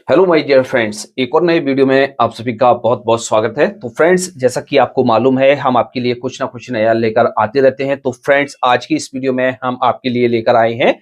Hello my dear friends, एक और नए वीडियो में आप सभी का बहुत बहुत स्वागत है। तो फ्रेंड्स, जैसा कि आपको मालूम है, हम आपके लिए कुछ ना कुछ नया लेकर आते रहते हैं। तो फ्रेंड्स, आज की इस वीडियो में हम आपके लिए लेकर आए हैं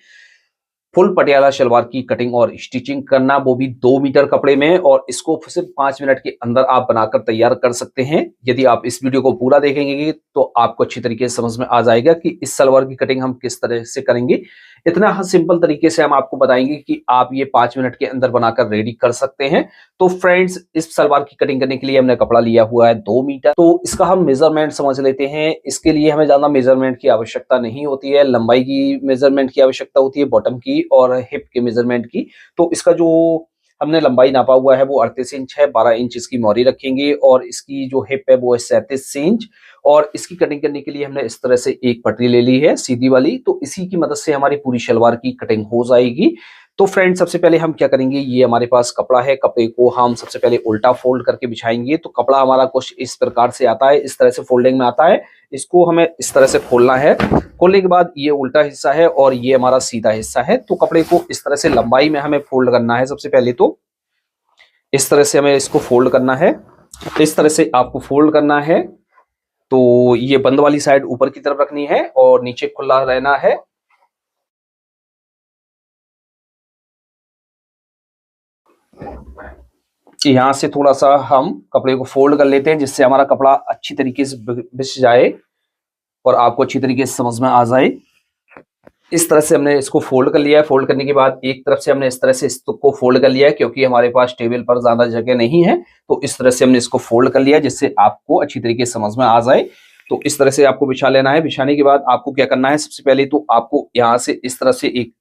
फुल पटियाला शलवार की कटिंग और स्टिचिंग करना, वो भी 2 मीटर कपड़े में। और इसको सिर्फ 5 मिनट के अंदर आप बनाकर तैयार कर सकते हैं। यदि आप इस वीडियो को पूरा देखेंगे तो आपको अच्छी तरीके से समझ में आ जाएगा कि इस सलवार की कटिंग हम किस तरह से करेंगे। इतना सिंपल तरीके से हम आपको बताएंगे कि आप ये 5 मिनट के अंदर बनाकर रेडी कर सकते हैं। तो फ्रेंड्स, इस सलवार की कटिंग करने के लिए हमने कपड़ा लिया हुआ है 2 मीटर। तो इसका हम मेजरमेंट समझ लेते हैं। इसके लिए हमें ज्यादा मेजरमेंट की आवश्यकता नहीं होती है। लंबाई की मेजरमेंट की आवश्यकता होती है, बॉटम की और हिप के मेजरमेंट की। तो इसका जो हमने लंबाई नापा हुआ है वो 38 इंच है। 12 इंच इसकी मोहरी रखेंगे और इसकी जो हिप है वो है 37 इंच। और इसकी कटिंग करने के लिए हमने इस तरह से एक पटरी ले ली है सीधी वाली। तो इसी की मदद से हमारी पूरी शलवार की कटिंग हो जाएगी। तो फ्रेंड, सबसे पहले हम क्या करेंगे, ये हमारे पास कपड़ा है, कपड़े को हम सबसे पहले उल्टा फोल्ड करके बिछाएंगे। तो कपड़ा हमारा कुछ इस प्रकार से आता है, इस तरह से फोल्डिंग में आता है। इसको हमें इस तरह से खोलना है। खोलने के बाद ये उल्टा हिस्सा है और ये हमारा सीधा हिस्सा है। तो कपड़े को इस तरह से लंबाई में हमें फोल्ड करना है। सबसे पहले तो इस तरह से हमें इसको फोल्ड करना है। इस तरह से आपको फोल्ड करना है। तो ये बंद वाली साइड ऊपर की तरफ रखनी है और नीचे खुला रहना है। यहां से थोड़ा सा हम कपड़े को फोल्ड कर लेते हैं, जिससे हमारा कपड़ा अच्छी तरीके से बिछ जाए और आपको अच्छी तरीके से समझ में आ जाए। इस तरह से हमने इसको फोल्ड कर लिया है। फोल्ड करने के बाद एक तरफ से हमने इस तरह से इसको फोल्ड कर लिया है, क्योंकि हमारे पास टेबल पर ज्यादा जगह नहीं है। तो इस तरह से हमने इसको फोल्ड कर लिया, जिससे आपको अच्छी तरीके से समझ में आ जाए। तो इस तरह से आपको बिछा लेना है। बिछाने के बाद आपको क्या करना है, सबसे पहले तो आपको यहाँ से इस तरह से एक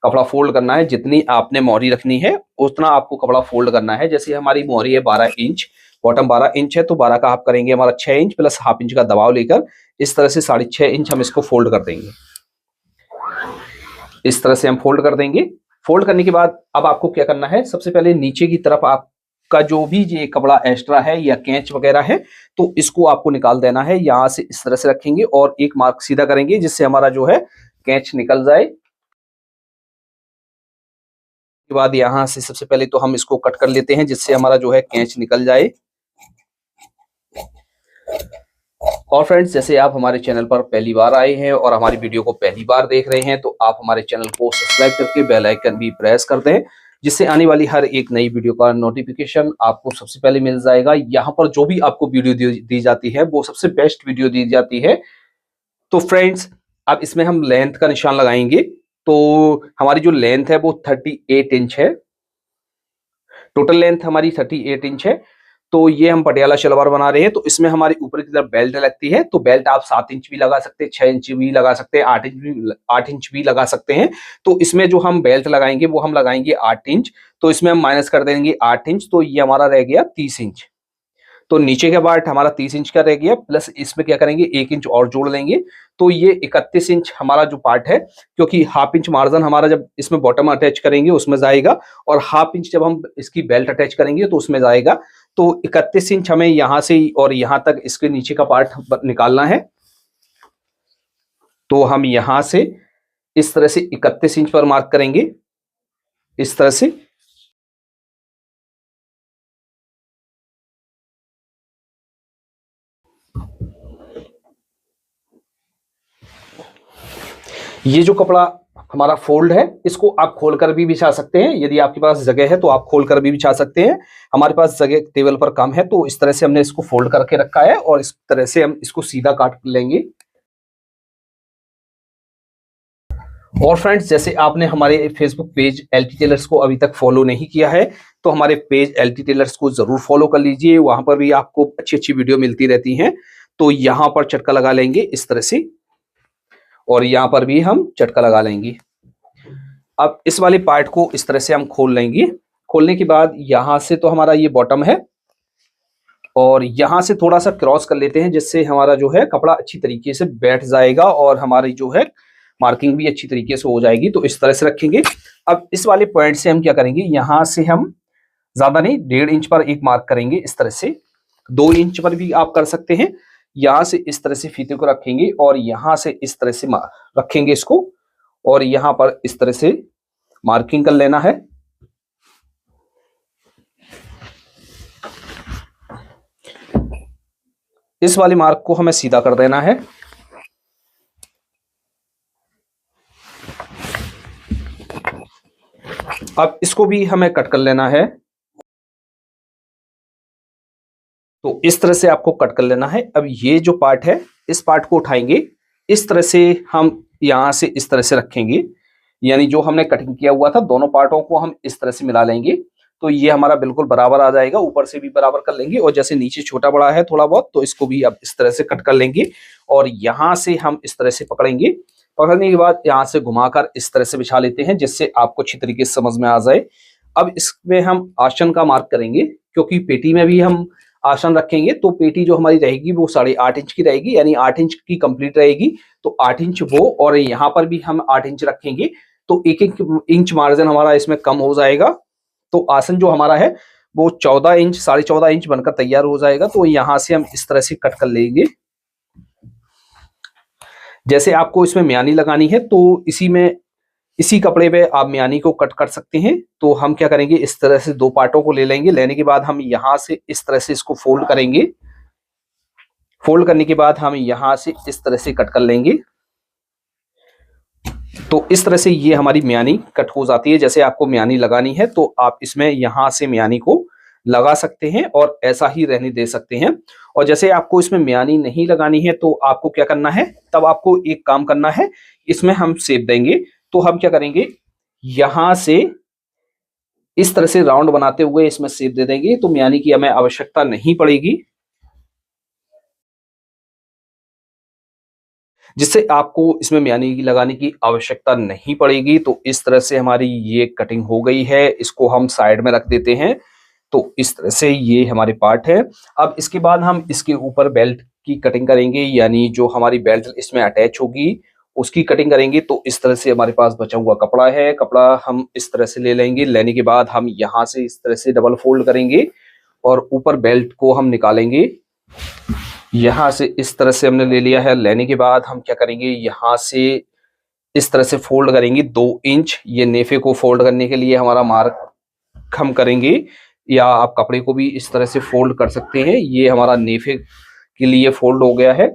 कपड़ा फोल्ड करना है। जितनी आपने मोहरी रखनी है उतना आपको कपड़ा फोल्ड करना है। जैसे हमारी मोहरी है 12 इंच, बॉटम 12 इंच है, तो 12 का आप करेंगे हमारा 6 इंच प्लस हाफ इंच का दबाव लेकर इस तरह से 6.5 इंच हम इसको फोल्ड कर देंगे। इस तरह से हम फोल्ड कर देंगे। फोल्ड करने के बाद अब आपको क्या करना है, सबसे पहले नीचे की तरफ आपका जो भी ये कपड़ा एक्स्ट्रा है या कैंच वगैरह है, तो इसको आपको निकाल देना है। यहां से इस तरह से रखेंगे और एक मार्क सीधा करेंगे, जिससे हमारा जो है कैंच निकल जाए। के बाद यहां से सबसे पहले तो हम इसको कट कर लेते हैं, जिससे हमारा जो है कैंच निकल जाए। और फ्रेंड्स, जैसे आप हमारे चैनल पर पहली बार आए हैं और हमारी वीडियो को पहली बार देख रहे हैं, तो आप हमारे चैनल को सब्सक्राइब करके बेल आइकन भी प्रेस कर दें, जिससे आने वाली हर एक नई वीडियो का नोटिफिकेशन आपको सबसे पहले मिल जाएगा। यहाँ पर जो भी आपको वीडियो दी जाती है वो सबसे बेस्ट वीडियो दी जाती है। तो फ्रेंड्स, अब इसमें हम लेंथ का निशान लगाएंगे। तो हमारी जो लेंथ है वो 38 इंच है। टोटल लेंथ हमारी 38 इंच है। तो ये हम पटियाला शलवार बना रहे हैं, तो इसमें हमारी ऊपर की तरफ बेल्ट लगती है। तो बेल्ट आप 7 इंच भी लगा सकते हैं, 6 इंच भी लगा सकते हैं, 8 इंच भी लगा सकते हैं। तो इसमें जो हम बेल्ट लगाएंगे वो हम लगाएंगे 8 इंच। तो इसमें हम माइनस कर देंगे 8 इंच, तो ये हमारा रह गया 30 इंच। तो नीचे का पार्ट हमारा 30 इंच का रह गया, प्लस इसमें क्या करेंगे 1 इंच और जोड़ लेंगे। तो ये 31 इंच हमारा जो पार्ट है, क्योंकि हाफ इंच मार्जिन हमारा जब इसमें बॉटम अटैच करेंगे उसमें जाएगा, और हाफ इंच जब हम इसकी बेल्ट अटैच करेंगे तो उसमें जाएगा। तो 31 इंच हमें यहां से और यहां तक इसके नीचे का पार्ट निकालना है। तो हम यहां से इस तरह से 31 इंच पर मार्क करेंगे, इस तरह से। ये जो कपड़ा हमारा फोल्ड है, इसको आप खोलकर भी बिछा सकते हैं। यदि आपके पास जगह है तो आप खोलकर भी बिछा सकते हैं। हमारे पास जगह टेबल पर कम है, तो इस तरह से हमने इसको फोल्ड करके रखा है और इस तरह से हम इसको सीधा काट लेंगे। और फ्रेंड्स, जैसे आपने हमारे फेसबुक पेज एलटी टेलर्स को अभी तक फॉलो नहीं किया है, तो हमारे पेज एलटी टेलर्स को जरूर फॉलो कर लीजिए। वहां पर भी आपको अच्छी अच्छी वीडियो मिलती रहती हैं। तो यहां पर चटका लगा लेंगे इस तरह से, और यहां पर भी हम चटका लगा लेंगे। अब इस वाले पार्ट को इस तरह से हम खोल लेंगे। खोलने के बाद यहां से तो हमारा ये बॉटम है, और यहां से थोड़ा सा क्रॉस कर लेते हैं, जिससे हमारा जो है कपड़ा अच्छी तरीके से बैठ जाएगा और हमारी जो है मार्किंग भी अच्छी तरीके से हो जाएगी। तो इस तरह से रखेंगे। अब इस वाले पॉइंट से हम क्या करेंगे, यहां से हम ज्यादा नहीं 1.5 इंच पर एक मार्क करेंगे इस तरह से। 2 इंच पर भी आप कर सकते हैं। यहां से इस तरह से फीते को रखेंगे और यहां से इस तरह से रखेंगे इसको, और यहां पर इस तरह से मार्किंग कर लेना है। इस वाले मार्क को हमें सीधा कर देना है। अब इसको भी हमें कट कर लेना है। तो इस तरह से आपको कट कर लेना है। अब ये जो पार्ट है, इस पार्ट को उठाएंगे, इस तरह से हम यहां से इस तरह से रखेंगे, यानी जो हमने कटिंग किया हुआ था दोनों पार्टों को हम इस तरह से मिला लेंगे। तो ये हमारा बिल्कुल बराबर आ जाएगा। ऊपर से भी बराबर कर लेंगे और जैसे नीचे छोटा बड़ा है थोड़ा बहुत, तो इसको भी अब इस तरह से कट कर लेंगे और यहां से हम इस तरह से पकड़ेंगे। पकड़ने के बाद यहां से घुमाकर इस तरह से बिछा लेते हैं, जिससे आपको अच्छी तरीके से समझ में आ जाए। अब इसमें हम आसन का मार्क करेंगे, क्योंकि पेटी में भी हम आसन रखेंगे। तो पेटी जो हमारी रहेगी वो 8.5 इंच की रहेगी, यानी 8 इंच की कंप्लीट रहेगी। तो 8 इंच वो, और यहाँ पर भी हम 8 इंच रखेंगे। तो एक इंच मार्जिन हमारा इसमें कम हो जाएगा। तो आसन जो हमारा है वो 14 इंच 14.5 इंच बनकर तैयार हो जाएगा। तो यहाँ से हम इस तरह से कट कर लेंगे। जैसे आपको इसमें म्यानी लगानी है तो इसी कपड़े पे आप म्यानी को कट कर सकते हैं। तो हम क्या करेंगे, इस तरह से दो पार्टों को ले लेंगे। लेने के बाद हम यहां से इस तरह से इसको फोल्ड करेंगे। फोल्ड करने के बाद हम यहां से इस तरह से कट कर लेंगे। तो इस तरह से ये हमारी म्यानी कट हो जाती है। जैसे आपको म्यानी लगानी है तो आप इसमें यहां से म्यानी को लगा सकते हैं और ऐसा ही रहने दे सकते हैं। और जैसे आपको इसमें म्यानी नहीं लगानी है तो आपको क्या करना है, तब आपको एक काम करना है, इसमें हम शेप देंगे। तो हम क्या करेंगे, यहां से इस तरह से राउंड बनाते हुए इसमें शेप दे देंगे। तो म्यानी की हमें आवश्यकता नहीं पड़ेगी, जिससे आपको इसमें म्यानी लगाने की आवश्यकता नहीं पड़ेगी। तो इस तरह से हमारी ये कटिंग हो गई है। इसको हम साइड में रख देते हैं। तो इस तरह से ये हमारे पार्ट है। अब इसके बाद हम इसके ऊपर बेल्ट की कटिंग करेंगे, यानी जो हमारी बेल्ट इसमें अटैच होगी उसकी कटिंग करेंगे। तो इस तरह से हमारे पास बचा हुआ कपड़ा है, कपड़ा हम इस तरह से ले लेंगे। लेने के बाद हम यहाँ से इस तरह से डबल फोल्ड करेंगे और ऊपर बेल्ट को हम निकालेंगे। यहाँ से इस तरह से हमने ले लिया है। लेने के बाद हम क्या करेंगे, यहाँ से इस तरह से फोल्ड करेंगे 2 इंच। ये नेफे को फोल्ड करने के लिए हमारा मार्क हम करेंगे, या आप कपड़े को भी इस तरह से फोल्ड कर सकते हैं। ये हमारा नेफे के लिए फोल्ड हो गया है।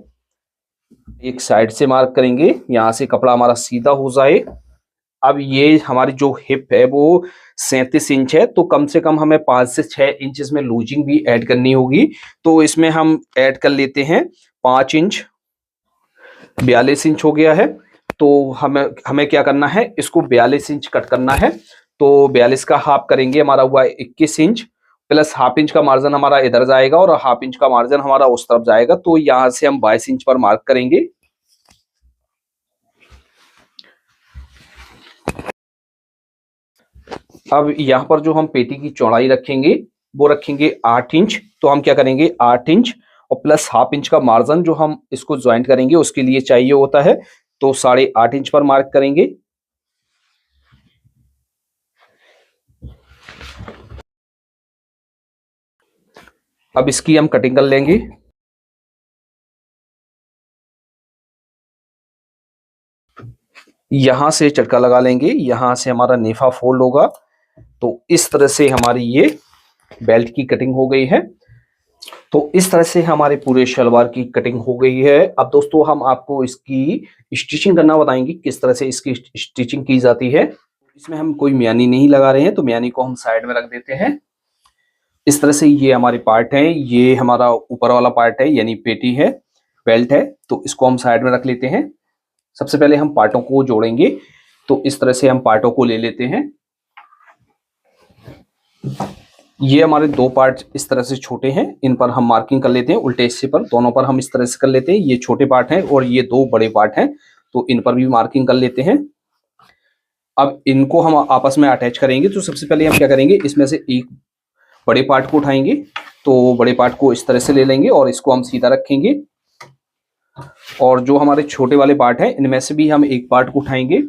एक साइड से मार्क करेंगे, यहाँ से कपड़ा हमारा सीधा हो जाए। अब ये हमारी जो हिप है वो 37 इंच है। तो कम से कम हमें 5 से 6 इंच इसमें लूजिंग भी ऐड करनी होगी। तो इसमें हम ऐड कर लेते हैं 5 इंच। 42 इंच हो गया है। तो हमें क्या करना है, इसको 42 इंच कट करना है। तो 42 का हाफ करेंगे, हमारा हुआ 21 इंच, प्लस हाफ इंच का मार्जिन हमारा इधर जाएगा और हाफ इंच का मार्जिन हमारा उस तरफ जाएगा। तो यहां से हम 22 इंच पर मार्क करेंगे। अब यहाँ पर जो हम पेटी की चौड़ाई रखेंगे वो रखेंगे 8 इंच। तो हम क्या करेंगे, 8 इंच और प्लस हाफ इंच का मार्जिन जो हम इसको ज्वाइंट करेंगे उसके लिए चाहिए होता है। तो 8.5 इंच पर मार्क करेंगे। अब इसकी हम कटिंग कर लेंगे। यहां से चटका लगा लेंगे, यहां से हमारा नेफा फोल्ड होगा। तो इस तरह से हमारी ये बेल्ट की कटिंग हो गई है। तो इस तरह से हमारे पूरे शलवार की कटिंग हो गई है। अब दोस्तों हम आपको इसकी स्टिचिंग करना बताएंगे, किस तरह से इसकी स्टिचिंग की जाती है। इसमें हम कोई म्यानी नहीं लगा रहे हैं, तो म्यानी को हम साइड में रख देते हैं। इस तरह से ये हमारे पार्ट है, ये हमारा ऊपर वाला पार्ट है, यानी पेटी है, बेल्ट है। तो इसको हम साइड में रख लेते हैं। सबसे पहले हम पार्टों को जोड़ेंगे। तो इस तरह से हम पार्टों को ले लेते हैं। ये हमारे 2 पार्ट इस तरह से छोटे हैं, इन पर हम मार्किंग कर लेते हैं। उल्टे हिस्से पर दोनों पर हम इस तरह से कर लेते हैं। ये छोटे पार्ट हैं और ये 2 बड़े पार्ट हैं, तो इन पर भी मार्किंग कर लेते हैं। अब इनको हम आपस में अटैच करेंगे। तो सबसे पहले हम क्या करेंगे, इसमें से एक बड़े पार्ट को उठाएंगे। तो बड़े पार्ट को इस तरह से ले लेंगे और इसको हम सीधा रखेंगे। और जो हमारे छोटे वाले पार्ट हैं इनमें से भी हम एक पार्ट को उठाएंगे।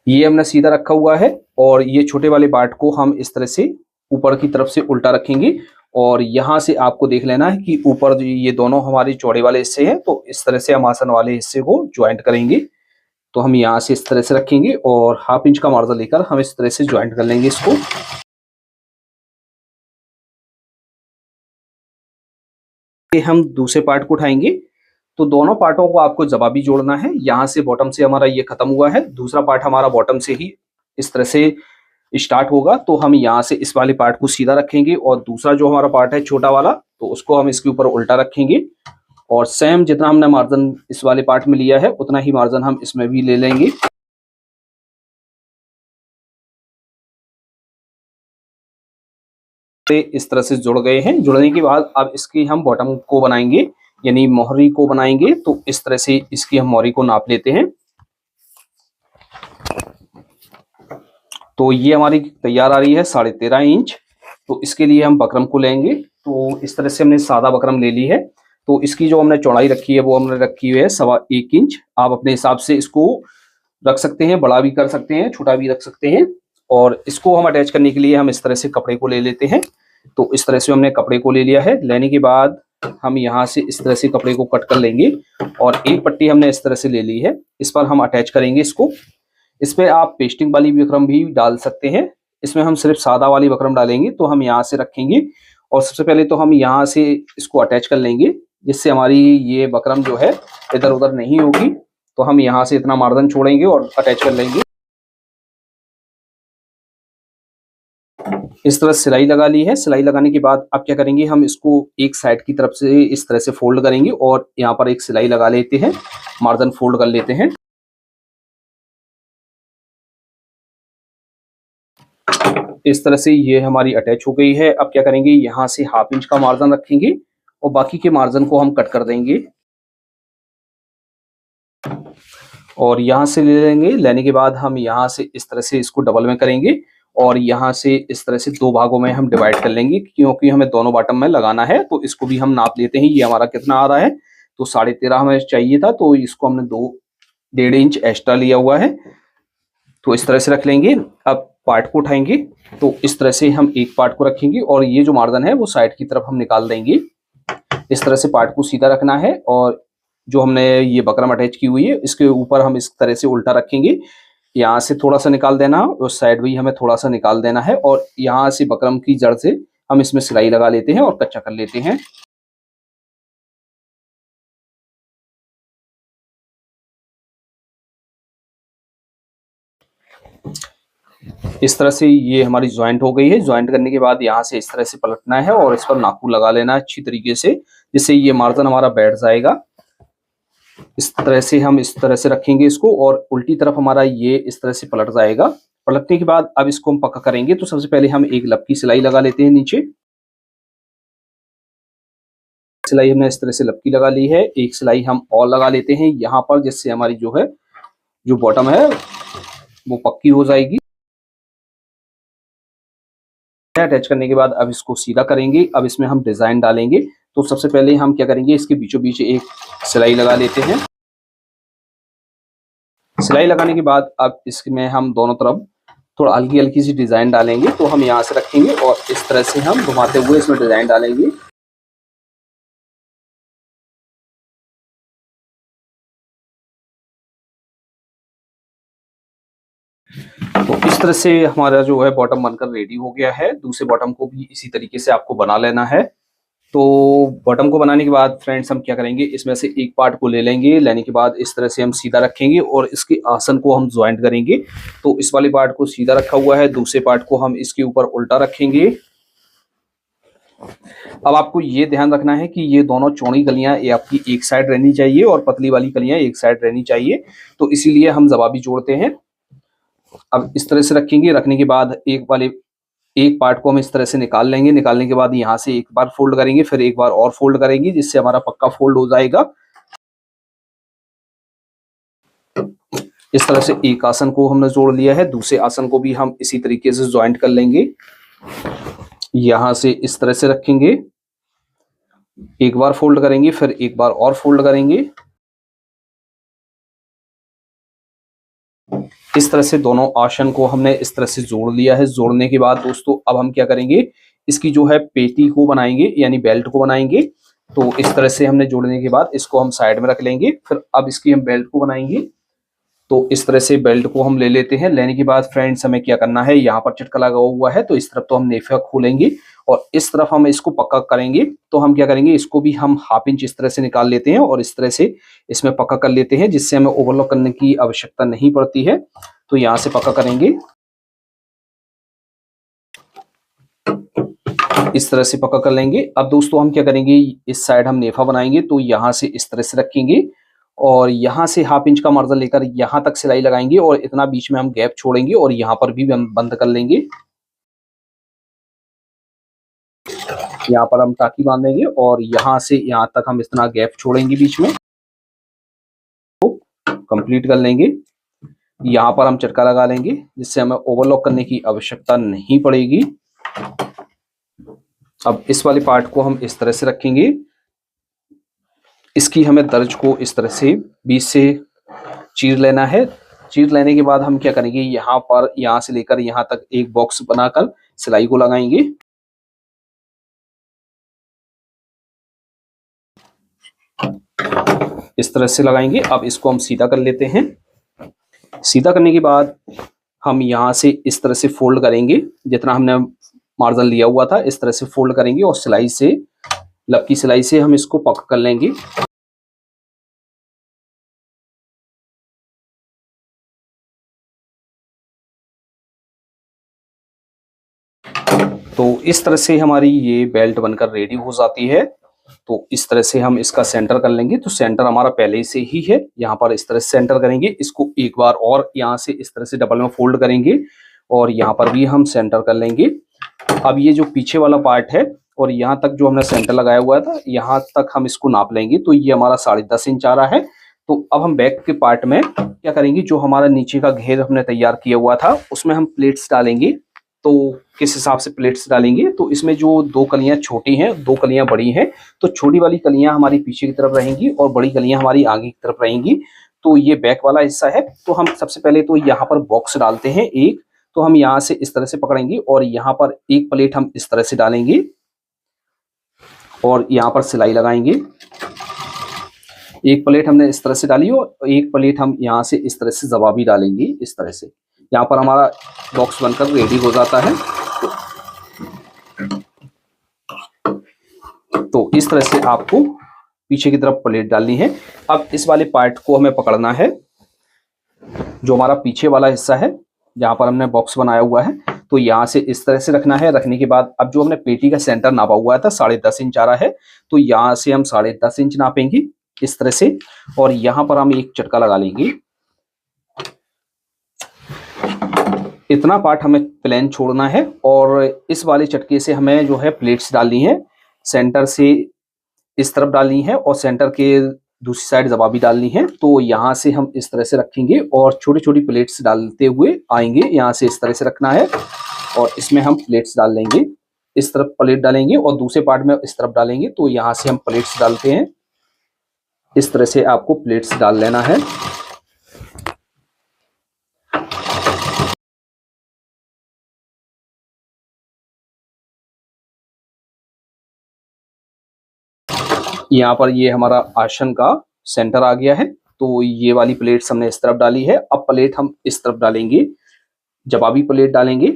ये हमने सीधा रखा हुआ है और ये छोटे वाले पार्ट को हम इस तरह से ऊपर की तरफ से उल्टा रखेंगे। और यहां से आपको देख लेना है कि ऊपर ये दोनों हमारे चौड़े वाले हिस्से हैं, तो इस तरह से हम आसन वाले हिस्से को ज्वाइंट करेंगे। तो हम यहाँ से इस तरह से रखेंगे और हाफ इंच का मार्जिन लेकर हम इस तरह से ज्वाइंट कर लेंगे इसको। हम दूसरे पार्ट को उठाएंगे तो दोनों पार्टों को आपको जवाबी जोड़ना है। यहाँ से बॉटम से हमारा ये खत्म हुआ है, दूसरा पार्ट हमारा बॉटम से ही इस तरह से स्टार्ट होगा। तो हम यहाँ से इस वाले पार्ट को सीधा रखेंगे और दूसरा जो हमारा पार्ट है छोटा वाला, तो उसको हम इसके ऊपर उल्टा रखेंगे और सेम जितना हमने मार्जिन इस वाले पार्ट में लिया है उतना ही मार्जिन हम इसमें भी ले लेंगे। इस तरह से जुड़ गए हैं। जुड़ने के बाद अब इसकी हम बॉटम को बनाएंगे, यानी मोहरी को बनाएंगे। तो इस तरह से इसकी हम मोहरी को नाप लेते हैं। तो ये हमारी तैयार आ रही है 13.5 इंच। तो इसके लिए हम बकरम को लेंगे। तो इस तरह से हमने सादा बकरम ले ली है। तो इसकी जो हमने चौड़ाई रखी है वो हमने रखी हुई है 1.25 इंच। आप अपने हिसाब से इसको रख सकते हैं, बड़ा भी कर सकते हैं, छोटा भी रख सकते हैं। और इसको हम अटैच करने के लिए हम इस तरह से कपड़े को ले लेते हैं। तो इस तरह से हमने कपड़े को ले लिया है। लेने के बाद हम यहाँ से इस तरह से कपड़े को कट कर लेंगे और एक पट्टी हमने इस तरह से ले ली है। इस पर हम अटैच करेंगे इसको। इस पे आप पेस्टिंग वाली बकरम भी डाल सकते हैं। इसमें हम सिर्फ सादा वाली बकरम डालेंगे। तो हम यहाँ से रखेंगे और सबसे पहले तो हम यहाँ से इसको अटैच कर लेंगे, जिससे हमारी ये बकरम जो है इधर उधर नहीं होगी। तो हम यहाँ से इतना मार्जिन छोड़ेंगे और अटैच कर लेंगे। इस तरह सिलाई लगा ली है। सिलाई लगाने के बाद अब क्या करेंगे, हम इसको एक साइड की तरफ से इस तरह से फोल्ड करेंगे और यहाँ पर एक सिलाई लगा लेते हैं, मार्जिन फोल्ड कर लेते हैं। इस तरह से ये हमारी अटैच हो गई है। अब क्या करेंगे, यहाँ से 1/2 इंच का मार्जिन रखेंगे और बाकी के मार्जिन को हम कट कर देंगे और यहाँ से ले लेंगे। लेने के बाद हम यहाँ से इस तरह से इसको डबल में करेंगे और यहाँ से इस तरह से 2 भागों में हम डिवाइड कर लेंगे, क्योंकि हमें दोनों बॉटम में लगाना है। तो इसको भी हम नाप लेते हैं, ये हमारा कितना आ रहा है। तो 13.5 हमें चाहिए था, तो इसको हमने 1.5 इंच एक्स्ट्रा लिया हुआ है। तो इस तरह से रख लेंगे। अब पार्ट को उठाएंगे तो इस तरह से हम एक पार्ट को रखेंगे और ये जो मार्जिन है वो साइड की तरफ हम निकाल देंगे। इस तरह से पार्ट को सीधा रखना है और जो हमने ये बकरम अटैच की हुई है इसके ऊपर हम इस तरह से उल्टा रखेंगे। यहाँ से थोड़ा सा निकाल देना, उस साइड भी हमें थोड़ा सा निकाल देना है और यहाँ से बकरम की जड़ से हम इसमें सिलाई लगा लेते हैं और कच्चा कर लेते हैं। इस तरह से ये हमारी ज्वाइंट हो गई है। ज्वाइंट करने के बाद यहाँ से इस तरह से पलटना है और इस पर नाखून लगा लेना है अच्छी तरीके से, जिससे ये मार्जिन हमारा बैठ जाएगा। इस तरह से हम इस तरह से रखेंगे इसको और उल्टी तरफ हमारा ये इस तरह से पलट जाएगा। पलटने के बाद अब इसको हम पक्का करेंगे। तो सबसे पहले हम एक लपकी सिलाई लगा लेते हैं नीचे। सिलाई हमने इस तरह से लपकी लगा ली है। एक सिलाई हम और लगा लेते हैं यहाँ पर, जिससे हमारी जो है जो बॉटम है वो पक्की हो जाएगी। अटैच करने के बाद अब इसको सीधा करेंगे। अब इसमें हम डिजाइन डालेंगे। तो सबसे पहले हम क्या करेंगे, इसके बीचों बीच एक सिलाई लगा लेते हैं। सिलाई लगाने के बाद अब इसमें हम दोनों तरफ थोड़ा हल्की हल्की सी डिजाइन डालेंगे। तो हम यहाँ से रखेंगे और इस तरह से हम घुमाते हुए इसमें डिजाइन डालेंगे। तो इस तरह से हमारा जो है बॉटम बनकर रेडी हो गया है। दूसरे बॉटम को भी इसी तरीके से आपको बना लेना है। तो बॉटम को बनाने के बाद फ्रेंड्स हम क्या करेंगे, इसमें से एक पार्ट को ले लेंगे। लेने के बाद इस तरह से हम सीधा रखेंगे और इसके आसन को हम ज्वाइंट करेंगे। तो इस वाले पार्ट को सीधा रखा हुआ है, दूसरे पार्ट को हम इसके ऊपर उल्टा रखेंगे। अब आपको ये ध्यान रखना है कि ये दोनों चौड़ी कलियां ये आपकी एक साइड रहनी चाहिए और पतली वाली कलियां एक साइड रहनी चाहिए। तो इसीलिए हम जवाबी जोड़ते हैं। अब इस तरह से रखेंगे। रखने के बाद एक पार्ट को हम इस तरह से निकाल लेंगे। निकालने के बाद यहाँ से एक बार फोल्ड करेंगे, फिर एक बार और फोल्ड करेंगे, जिससे हमारा पक्का फोल्ड हो जाएगा। इस तरह से एक आसन को हमने जोड़ लिया है। दूसरे आसन को भी हम इसी तरीके से ज्वाइंट कर लेंगे। यहाँ से इस तरह से रखेंगे, एक बार फोल्ड करेंगे, फिर एक बार और फोल्ड करेंगे। इस तरह से दोनों आसन को हमने इस तरह से जोड़ लिया है। जोड़ने के बाद दोस्तों अब हम क्या करेंगे, इसकी जो है पेटी को बनाएंगे, यानी बेल्ट को बनाएंगे। तो इस तरह से हमने जोड़ने के बाद इसको हम साइड में रख लेंगे। फिर अब इसकी हम बेल्ट को बनाएंगे। तो इस तरह से बेल्ट को हम ले लेते हैं। लेने के बाद फ्रेंड्स हमें क्या करना है, यहाँ पर चटका लगा हुआ है तो इस तरफ तो हम नेफा खोलेंगे और इस तरफ हम इसको पक्का करेंगे। तो हम क्या करेंगे, इसको भी हम ½ इंच इस तरह से निकाल लेते हैं और इस तरह से इसमें पक्का कर लेते हैं, जिससे हमें ओवरलॉक करने की आवश्यकता नहीं पड़ती है। तो यहाँ से पक्का करेंगे, इस तरह से पक्का कर लेंगे। अब दोस्तों हम क्या करेंगे, इस साइड हम नेफा बनाएंगे तो यहाँ से इस तरह से रखेंगे और यहाँ से ½ इंच का मार्जिन लेकर यहाँ तक सिलाई लगाएंगे और इतना बीच में हम गैप छोड़ेंगे और यहाँ पर भी हम बंद कर लेंगे। यहाँ पर हम टाकी बांधेंगे और यहाँ से यहाँ तक हम इतना गैप छोड़ेंगे बीच में, तो कंप्लीट कर लेंगे। यहाँ पर हम चटका लगा लेंगे जिससे हमें ओवरलॉक करने की आवश्यकता नहीं पड़ेगी। अब इस वाले पार्ट को हम इस तरह से रखेंगे, इसकी हमें दर्ज को इस तरह से बीच से चीर लेना है। चीर लेने के बाद हम क्या करेंगे, यहाँ पर यहाँ से लेकर यहाँ तक एक बॉक्स बनाकर सिलाई को लगाएंगे। इस तरह से लगाएंगे। अब इसको हम सीधा कर लेते हैं। सीधा करने के बाद हम यहाँ से इस तरह से फोल्ड करेंगे, जितना हमने मार्जिन लिया हुआ था इस तरह से फोल्ड करेंगे और सिलाई से, लब की सिलाई से हम इसको पक्का कर लेंगे। तो इस तरह से हमारी ये बेल्ट बनकर रेडी हो जाती है। तो इस तरह से हम इसका सेंटर कर लेंगे। तो सेंटर हमारा पहले से ही है, यहाँ पर इस तरह से सेंटर करेंगे, इसको एक बार और यहाँ से इस तरह से डबल में फोल्ड करेंगे और यहाँ पर भी हम सेंटर कर लेंगे। अब ये जो पीछे वाला पार्ट है और यहाँ तक जो हमने सेंटर लगाया हुआ था, यहाँ तक हम इसको नाप लेंगे। तो ये हमारा 10.5 इंच आ रहा है। तो अब हम बैक के पार्ट में क्या करेंगे, जो हमारा नीचे का घेर हमने तैयार किया हुआ था उसमें हम प्लेट्स डालेंगे। तो किस हिसाब से प्लेट्स डालेंगे, तो इसमें जो 2 कलियां छोटी हैं, 2 कलियां बड़ी हैं, तो छोटी वाली कलियां हमारी पीछे की तरफ रहेंगी और बड़ी कलियां हमारी आगे की तरफ रहेंगी। तो ये बैक वाला हिस्सा है। तो हम सबसे पहले तो यहाँ पर बॉक्स डालते हैं एक। तो हम यहाँ से इस तरह से पकड़ेंगे और यहाँ पर एक प्लेट हम इस तरह से डालेंगे और यहाँ पर सिलाई लगाएंगे। एक प्लेट हमने इस तरह से डाली और एक प्लेट हम यहाँ से इस तरह से जवाबी डालेंगे। इस तरह से यहाँ पर हमारा बॉक्स बनकर रेडी हो जाता है। तो इस तरह से आपको पीछे की तरफ प्लेट डालनी है। अब इस वाले पार्ट को हमें पकड़ना है, जो हमारा पीछे वाला हिस्सा है जहां पर हमने बॉक्स बनाया हुआ है। तो यहाँ से इस तरह से रखना है। रखने के बाद अब जो हमने पेटी का सेंटर नापा हुआ था 10.5 इंच आ रहा है, तो यहाँ से हम 10.5 इंच नापेंगे इस तरह से और यहाँ पर हम एक चटका लगा लेंगे। इतना पार्ट हमें प्लेन छोड़ना है और इस वाले चटके से हमें जो है प्लेट्स डालनी है। सेंटर से इस तरफ डालनी है और सेंटर के दूसरी साइड जवाबी डालनी है। तो यहाँ से हम इस तरह से रखेंगे और छोटी छोटी प्लेट्स डालते हुए आएंगे। यहाँ से इस तरह से रखना है और इसमें हम प्लेट्स डाल लेंगे। इस तरफ प्लेट डालेंगे और दूसरे पार्ट में इस तरफ डालेंगे। तो यहाँ से हम प्लेट्स डालते हैं। इस तरह से आपको प्लेट्स डाल लेना है। यहाँ पर ये हमारा आसन का सेंटर आ गया है। तो ये वाली प्लेट्स हमने इस तरफ डाली है। अब प्लेट हम इस तरफ डालेंगे, जवाबी प्लेट डालेंगे।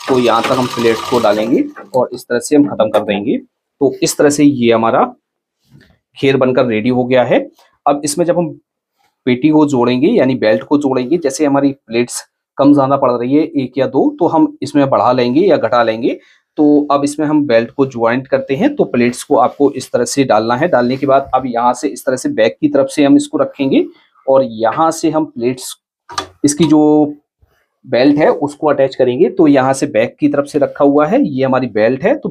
तो यहाँ तक हम प्लेट को डालेंगे और इस तरह से हम खत्म कर देंगे। तो इस तरह से ये हमारा घेर बनकर रेडी हो गया है। अब इसमें जब हम पेटी को जोड़ेंगे यानी बेल्ट को जोड़ेंगे, जैसे हमारी प्लेट्स कम ज्यादा पड़ रही है 1 या 2, तो हम इसमें बढ़ा लेंगे या घटा लेंगे। तो अब इसमें हम बेल्ट को ज्वाइंट करते हैं। तो प्लेट्स को आपको इस तरह से डालना है। डालने के बाद अब यहाँ से इस तरह से बैक की तरफ से हम इसको रखेंगे और यहाँ से हम प्लेट्स, इसकी जो बेल्ट है उसको अटैच करेंगे। तो यहाँ से बैक की तरफ से रखा हुआ है, ये हमारी बेल्ट है। तो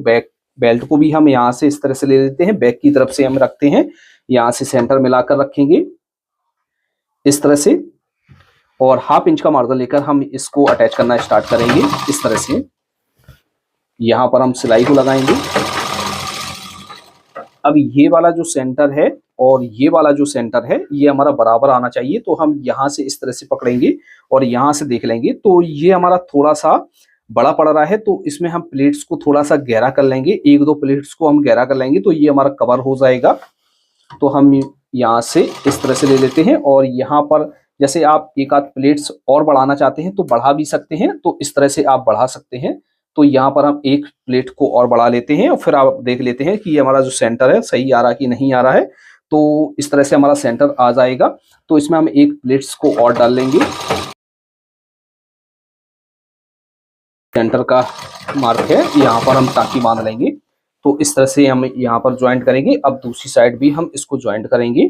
बेल्ट को भी हम यहाँ से इस तरह से ले लेते हैं, बैक की तरफ से हम रखते हैं, यहाँ से सेंटर मिलाकर रखेंगे इस तरह से और ½ इंच का मार्जिन लेकर हम इसको अटैच करना स्टार्ट करेंगे। इस तरह से यहाँ पर हम सिलाई को लगाएंगे। अब ये वाला जो सेंटर है और ये वाला जो सेंटर है ये हमारा बराबर आना चाहिए। तो हम यहाँ से इस तरह से पकड़ेंगे और यहाँ से देख लेंगे तो ये हमारा थोड़ा सा बड़ा पड़ रहा है, तो इसमें हम प्लेट्स को थोड़ा सा गहरा कर लेंगे, एक दो प्लेट्स को हम गहरा कर लेंगे तो ये हमारा कवर हो जाएगा। तो हम यहाँ से इस तरह से ले लेते हैं और यहाँ पर जैसे आप एक आध प्लेट्स और बढ़ाना चाहते हैं तो बढ़ा भी सकते हैं, तो इस तरह से आप बढ़ा सकते हैं। तो यहाँ पर हम एक प्लेट को और बढ़ा लेते हैं और फिर आप देख लेते हैं कि ये हमारा जो सेंटर है सही आ रहा है कि नहीं आ रहा है। तो इस तरह से हमारा सेंटर आ जाएगा। तो इसमें हम एक प्लेट्स को और डाल लेंगे, सेंटर का मार्क है यहाँ पर हम टाँकी बांध लेंगे। तो इस तरह से हम यहाँ पर ज्वाइंट करेंगे। अब दूसरी साइड भी हम इसको ज्वाइंट करेंगे।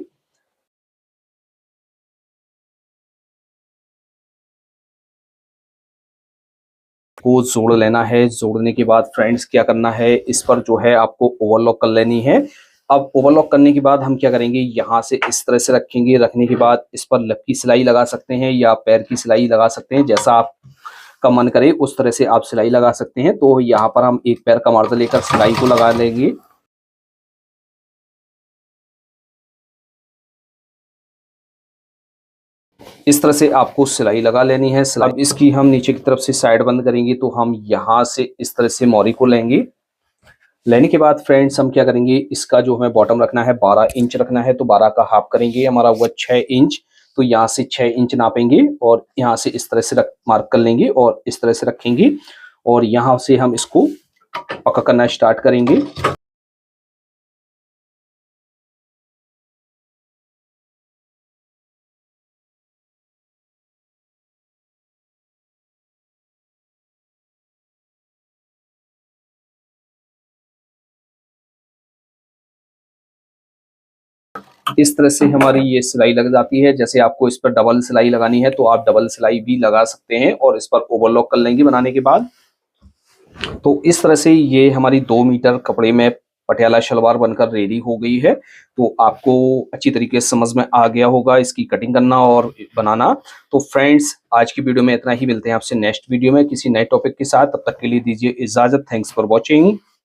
को जोड़ लेना है। जोड़ने के बाद फ्रेंड्स क्या करना है, इस पर जो है आपको ओवरलॉक कर लेनी है। अब ओवरलॉक करने के बाद हम क्या करेंगे, यहाँ से इस तरह से रखेंगे। रखने के बाद इस पर लब की सिलाई लगा सकते हैं या पैर की सिलाई लगा सकते हैं, जैसा आपका मन करे उस तरह से आप सिलाई लगा सकते हैं। तो यहाँ पर हम एक पैर का मार्जिन लेकर सिलाई को लगा लेंगे। इस तरह से आपको सिलाई लगा लेनी है। अब इसकी हम नीचे की तरफ से साइड बंद करेंगे। तो हम यहाँ से इस तरह से मोरी को लेंगे। लेने के बाद फ्रेंड्स हम क्या करेंगे, इसका जो हमें बॉटम रखना है 12 इंच रखना है, तो 12 का हाफ करेंगे, हमारा हुआ 6 इंच। तो यहाँ से 6 इंच नापेंगे और यहाँ से इस तरह से मार्क कर लेंगे और इस तरह से रखेंगे और यहाँ से हम इसको पक्का करना स्टार्ट करेंगे। इस तरह से हमारी ये सिलाई लग जाती है। जैसे आपको इस पर डबल सिलाई लगानी है तो आप डबल सिलाई भी लगा सकते हैं और इस पर ओवरलॉक कर लेंगे बनाने के बाद। तो इस तरह से ये हमारी 2 मीटर कपड़े में पटियाला शलवार बनकर रेडी हो गई है। तो आपको अच्छी तरीके से समझ में आ गया होगा इसकी कटिंग करना और बनाना। तो फ्रेंड्स आज की वीडियो में इतना ही, मिलते हैं आपसे नेक्स्ट वीडियो में किसी नए टॉपिक के साथ। तब तक के लिए दीजिए इजाजत। Thanks for watching.